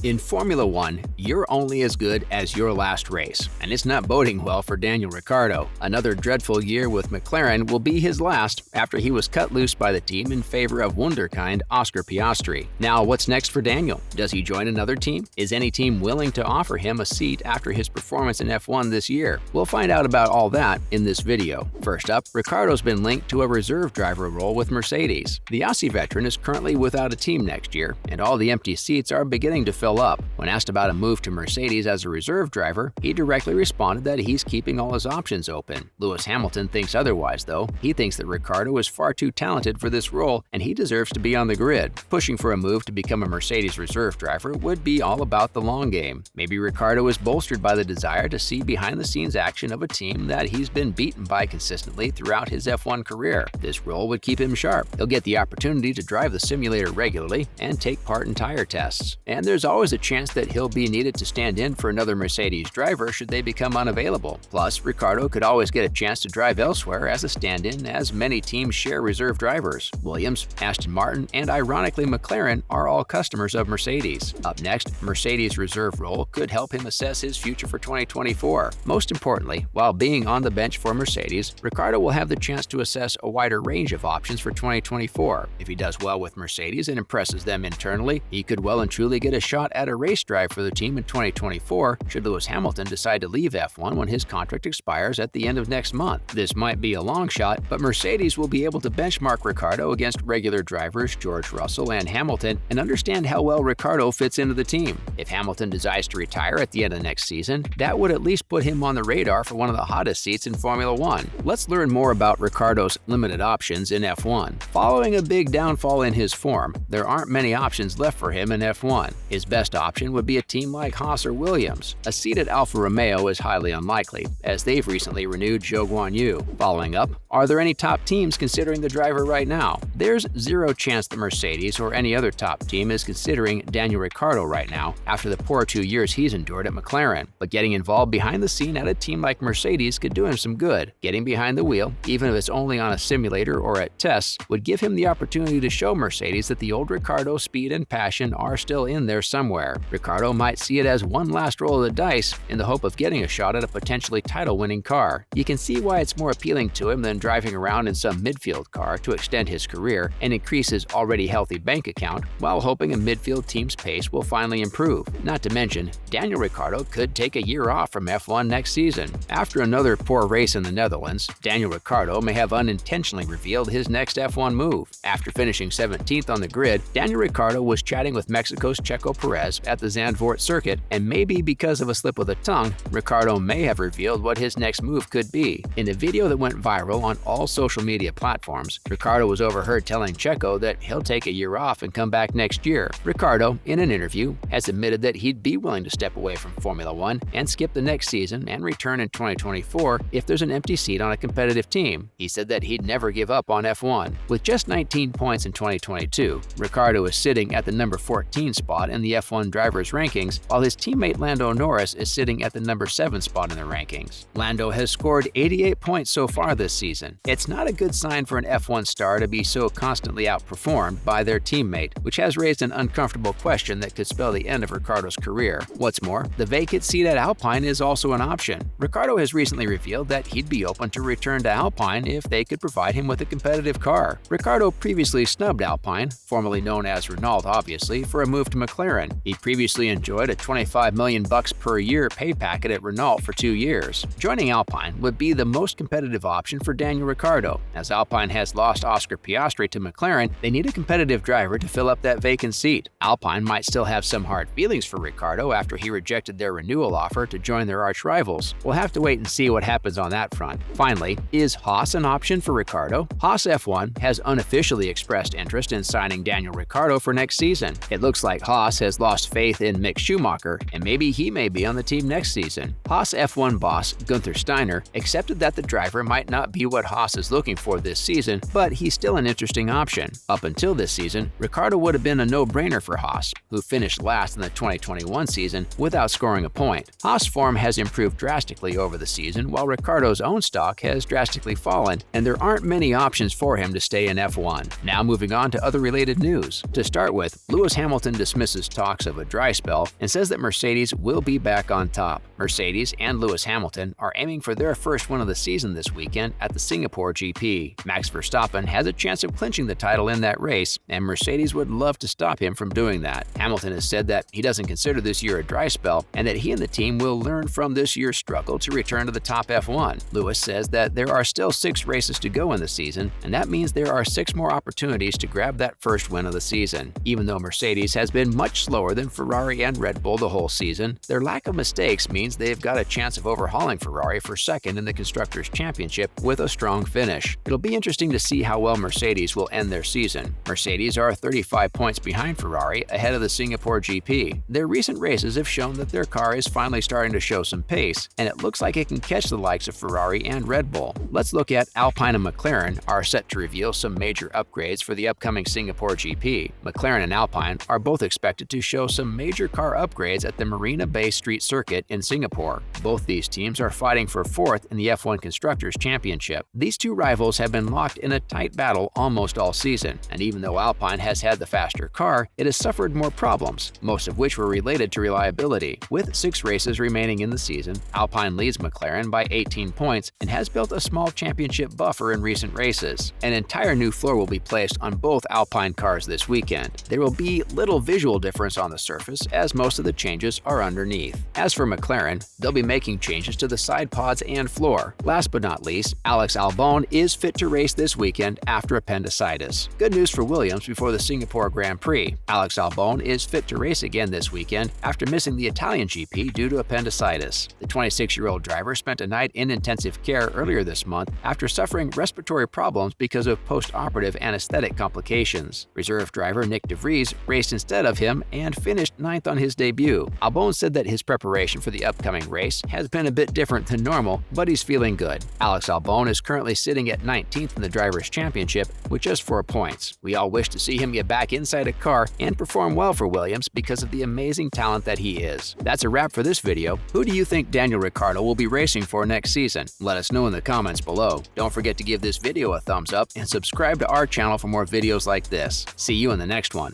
In Formula One, you're only as good as your last race, and it's not boding well for Daniel Ricciardo. Another dreadful year with McLaren will be his last after he was cut loose by the team in favor of wunderkind Oscar Piastri. Now, what's next for Daniel? Does he join another team? Is any team willing to offer him a seat after his performance in F1 this year? We'll find out about all that in this video. First up, Ricciardo's been linked to a reserve driver role with Mercedes. The Aussie veteran is currently without a team next year, and all the empty seats are beginning to fill up. When asked about a move to Mercedes as a reserve driver, he directly responded that he's keeping all his options open. Lewis Hamilton thinks otherwise, though. He thinks that Ricciardo is far too talented for this role, and he deserves to be on the grid. Pushing for a move to become a Mercedes reserve driver would be all about the long game. Maybe Ricciardo is bolstered by the desire to see behind-the-scenes action of a team that he's been beaten by consistently throughout his F1 career. This role would keep him sharp. He'll get the opportunity to drive the simulator regularly and take part in tire tests. And there's always a chance that he'll be needed to stand in for another Mercedes driver should they become unavailable. Plus, Ricciardo could always get a chance to drive elsewhere as a stand-in, as many teams share reserve drivers. Williams, Aston Martin, and ironically McLaren are all customers of Mercedes. Up next, Mercedes' reserve role could help him assess his future for 2024. Most importantly, while being on the bench for Mercedes, Ricciardo will have the chance to assess a wider range of options for 2024. If he does well with Mercedes and impresses them internally, he could well and truly get a shot at a race drive for the team in 2024 should Lewis Hamilton decide to leave F1 when his contract expires at the end of next month. This might be a long shot, but Mercedes will be able to benchmark Ricciardo against regular drivers George Russell and Hamilton and understand how well Ricciardo fits into the team. If Hamilton decides to retire at the end of next season, that would at least put him on the radar for one of the hottest seats in Formula One. Let's learn more about Ricciardo's limited options in F1. Following a big downfall in his form, there aren't many options left for him in F1. His best option would be a team like Haas or Williams. A seat at Alfa Romeo is highly unlikely, as they've recently renewed Zhou Guanyu. Following up, are there any top teams considering the driver right now? There's zero chance that Mercedes or any other top team is considering Daniel Ricciardo right now after the poor 2 years he's endured at McLaren. But getting involved behind the scene at a team like Mercedes could do him some good. Getting behind the wheel, even if it's only on a simulator or at tests, would give him the opportunity to show Mercedes that the old Ricciardo speed and passion are still in there somewhere. Ricciardo might see it as one last roll of the dice in the hope of getting a shot at a potentially title-winning car. You can see why it's more appealing to him than driving around in some midfield car to extend his career and increase his already healthy bank account while hoping a midfield team's pace will finally improve. Not to mention, Daniel Ricciardo could take a year off from F1 next season. After another poor race in the Netherlands, Daniel Ricciardo may have unintentionally revealed his next F1 move. After finishing 17th on the grid, Daniel Ricciardo was chatting with Mexico's Checo Perez at the Zandvoort circuit, and maybe because of a slip of the tongue, Ricciardo may have revealed what his next move could be. In a video that went viral on all social media platforms, Ricciardo was overheard telling Checo that he'll take a year off and come back next year. Ricciardo, in an interview, has admitted that he'd be willing to step away from Formula One and skip the next season and return in 2024 if there's an empty seat on a competitive team. He said that he'd never give up on F1. With just 19 points in 2022, Ricciardo is sitting at the number 14 spot in the F1 drivers' rankings, while his teammate Lando Norris is sitting at the number 7 spot in the rankings. Lando has scored 88 points so far this season. It's not a good sign for an F1 star to be so constantly outperformed by their teammate, which has raised an uncomfortable question that could spell the end of Ricciardo's career. What's more, the vacant seat at Alpine is also an option. Ricciardo has recently revealed that he'd be open to return to Alpine if they could provide him with a competitive car. Ricciardo previously snubbed Alpine, formerly known as Renault obviously, for a move to McLaren. He previously enjoyed a $25 million per year pay packet at Renault for 2 years. Joining Alpine would be the most competitive option for Daniel Ricciardo. As Alpine has lost Oscar Piastri to McLaren, they need a competitive driver to fill up that vacant seat. Alpine might still have some hard feelings for Ricciardo after he rejected their renewal offer to join their arch rivals. We'll have to wait and see what happens on that front. Finally, is Haas an option for Ricciardo? Haas F1 has unofficially expressed interest in signing Daniel Ricciardo for next season. It looks like Haas has lost faith in Mick Schumacher, and maybe he may be on the team next season. Haas F1 boss Gunther Steiner accepted that the driver might not be what Haas is looking for this season, but he's still an interesting option. Up until this season, Ricciardo would have been a no-brainer for Haas, who finished last in the 2021 season without scoring a point. Haas form has improved drastically over the season, while Ricciardo's own stock has drastically fallen, and there aren't many options for him to stay in F1. Now moving on to other related news. To start with, Lewis Hamilton dismisses talk talks of a dry spell and says that Mercedes will be back on top. Mercedes and Lewis Hamilton are aiming for their first win of the season this weekend at the Singapore GP. Max Verstappen has a chance of clinching the title in that race, and Mercedes would love to stop him from doing that. Hamilton has said that he doesn't consider this year a dry spell and that he and the team will learn from this year's struggle to return to the top F1. Lewis says that there are still 6 races to go in the season, and that means there are 6 more opportunities to grab that first win of the season. Even though Mercedes has been much slower than Ferrari and Red Bull the whole season, their lack of mistakes means they've got a chance of overhauling Ferrari for second in the Constructors' Championship with a strong finish. It'll be interesting to see how well Mercedes will end their season. Mercedes are 35 points behind Ferrari ahead of the Singapore GP. Their recent races have shown that their car is finally starting to show some pace, and it looks like it can catch the likes of Ferrari and Red Bull. Let's look at Alpine and McLaren are set to reveal some major upgrades for the upcoming Singapore GP. McLaren and Alpine are both expected to show some major car upgrades at the Marina Bay Street Circuit in Singapore. Both these teams are fighting for 4th in the F1 Constructors' Championship. These two rivals have been locked in a tight battle almost all season, and even though Alpine has had the faster car, it has suffered more problems, most of which were related to reliability. With 6 races remaining in the season, Alpine leads McLaren by 18 points and has built a small championship buffer in recent races. An entire new floor will be placed on both Alpine cars this weekend. There will be little visual difference on the surface, as most of the changes are underneath. As for McLaren, they'll be making changes to the side pods and floor. Last but not least, Alex Albon is fit to race this weekend after appendicitis. Good news for Williams before the Singapore Grand Prix. Alex Albon is fit to race again this weekend after missing the Italian GP due to appendicitis. The 26-year-old driver spent a night in intensive care earlier this month after suffering respiratory problems because of post-operative anesthetic complications. Reserve driver Nick de Vries raced instead of him and finished 9th on his debut. Albon said that his preparation for the upcoming race has been a bit different than normal, but he's feeling good. Alex Albon is currently sitting at 19th in the Drivers' Championship with just 4 points. We all wish to see him get back inside a car and perform well for Williams because of the amazing talent that he is. That's a wrap for this video. Who do you think Daniel Ricciardo will be racing for next season? Let us know in the comments below. Don't forget to give this video a thumbs up and subscribe to our channel for more videos like this. See you in the next one.